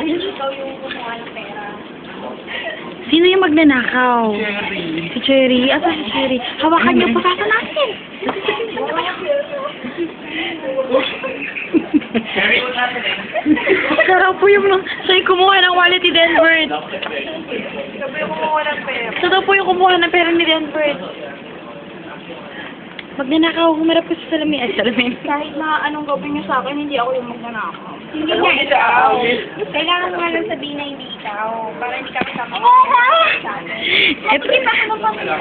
Dahil ikaw yung kumuha ng pera. Sino yung magnanakaw? Cherry. Si Cherry. Asa si Cherry? Hawakan niyo, pagkasa natin. Cherry, what's happening? Siya raw po yung kumuha ng wallet ni Denbert. Sabi yung kumuha ng pera. Siya daw po yung kumuha ng pera ni Denbert. Magnanakaw, humarap ka sa salamin. Ay, salamin. Kahit na anong gawin niyo sa akin, hindi ako yung magnanakaw. Hindi nga ikaw. Kailangan mo nga lang sabihin na hindi ikaw. Para hindi ka kasama sa akin.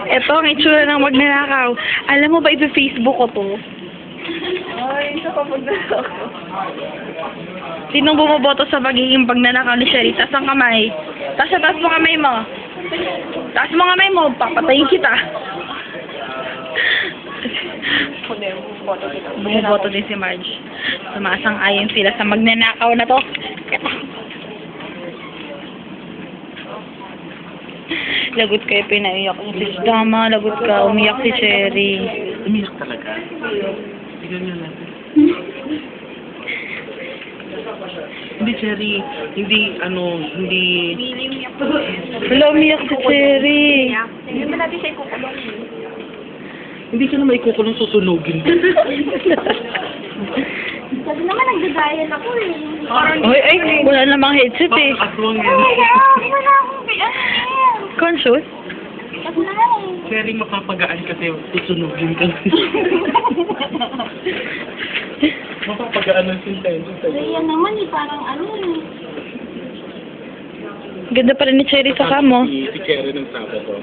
Ito ang itsura ng magnanakaw. Alam mo ba ito Facebook ko to? Ay, isa pa magnanakaw. Sinong bumoboto sa magiging pagnanakaw ni Sherry? Taas ang kamay. Taas mo kamay mo. Taas mo kamay mo. Papatayin kita. Bumoboto din si Marge. Sumasang-ayon sila sa magnanakaw na to. Lagot kayo, pinaiyak mo si Dama. Lagot ka, umiyak si Cherry. Umiyak talaga. Tignan niyo natin. Hindi, Cherry. Hindi. Wala, umiyak si Cherry. Hindi mo natin siya ikukulong. Hindi ka na maikukulong susunugin. Sabi naman, nagdadayan ako eh. Parang Ay, wala namang headset eh. Aswang yan. wala akong ano yan. Conscious? Sabi na lang eh. Cherry, mapapagaan kasi susunugin ka. Mapapagaan ng sentensya sa'yo. Kaya naman eh, parang ano eh. Ganda pa rin ni Cherry sa kamo. Si Cherry ng Sabado.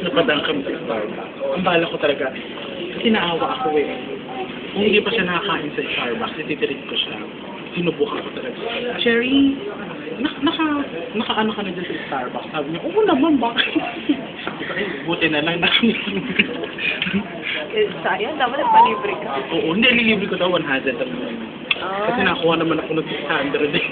Napadang kami sa Starbucks. Ang bala ko talaga, kasi naawa ako eh. Kung hindi pa siya nakakain sa Starbucks, ititirin ko siya. Sinubukan ko talaga. Cherry, naka-ano ka na dyan sa Starbucks? Sabi niya, oo naman, bakit? Buti na lang nakalibre. Eh, sayang, dapat nagpalibre ka. Oo, hindi, nilibre ko daw 100 ang naman. Kasi nakuha naman ako ng 600 eh.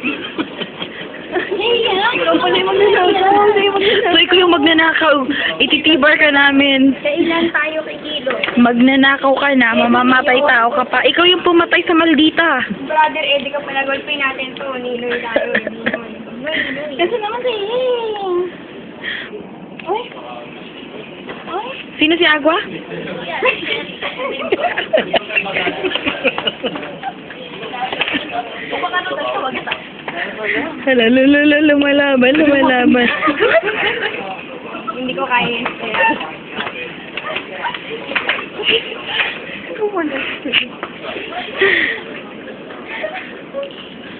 Ikaw pala yung magnanakaw. So, ikaw yung magnanakaw. Ititibar ka namin. Kailan tayo kay Kilo? Magnanakaw ka na, mamamatay tao ka pa. Ikaw yung pumatay sa Maldita. Brother Eddie ka pala, golpin natin to. Niloy tayo. Niloy. Kasi naman si Oy. Oy. Sino si Agua? Hala, lumalaban. Hindi ko kaya yun.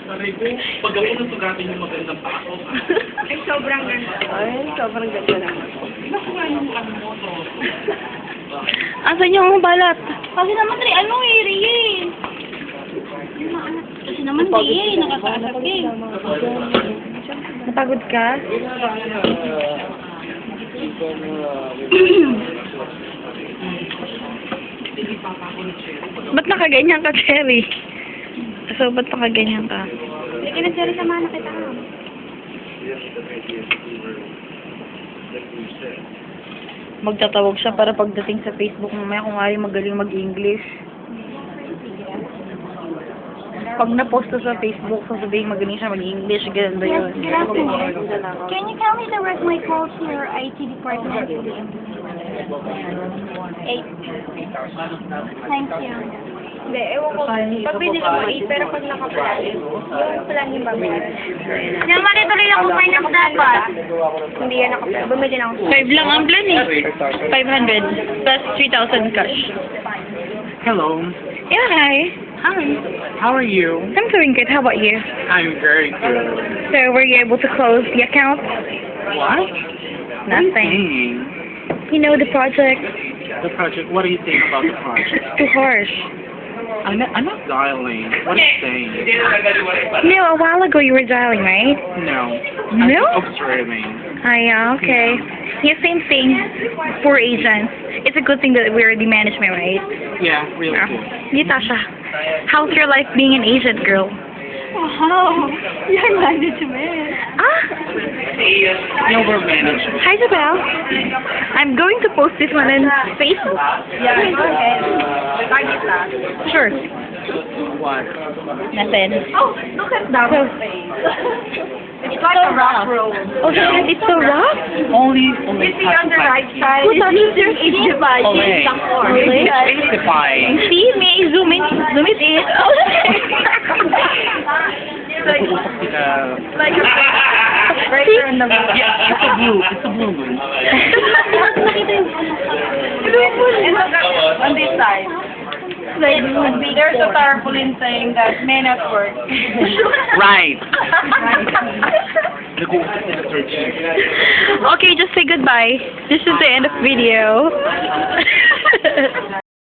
Sabi ko, pag ako nasugatin yung magandang pako. Ay, sobrang ganda. Ay, sobrang ganda naman. Nakuha yung ano mo to. Asan yung balat? Kasi naman, ano eh, Riyin. Kasi naman, Riyin, nakakaasap eh. Napagod ka? Ba't nakaganyan ka, Cherry? So, ba't nakaganyan ka? Sige na, Jerry, samahan na kita. Magtatawag siya para pagdating sa Facebook mamaya kung ayaw magaling mag-English. Pag na-post to sa Facebook, sasabihin magaling siya mag-English, ganun ba yun? Good afternoon. Can you tell me the rest of my call to your IT department? 8. Thank you. Hindi, ewan ko. Pag binili mo 8, pero pag nakapala, yung plan yung babayaran. Yung mali tuloy ako finance dapat. Hindi yan nakapala. Bumili na ako. 5 lang ang plan eh. 500 plus 3,000 cash. Hello. Yeah, hi. Hi. How are you? I'm doing good. How about you? I'm very good. So, were you able to close the account? What? Nothing. You know the project. The project, what do you think about the project? It's too harsh. I'm not dialing. What are you saying? No, a while ago you were dialing, right? No. No? I'm observing. Yeah, okay. Yeah, same thing. For agents. It's a good thing that we're the management, right? Yeah, really Yeah. good. Yeah, Tasha. How's your life being an agent, girl? Wow! Your management. Ah! No, we're managing. Hi, Isabel. I'm going to post this one on Facebook. Yeah, go ahead. Target lang. Sure. What? Nothing. Oh, look at that face. It's like a rock roll. Oh, it's so rough? Only You see on the right side, Who touches your it's divided Olay. sa four. Olay. Mystifying. See, may I zoom in? Zoom it in. Like, Nag-uusap sila. like a right See? there in the middle. Yeah, it's a blue. It's a blue moon. And look at on this side. Like, There's a tarpaulin saying that men at work. Right. Nag-uusap sila searching. okay, just say goodbye. This is the end of video.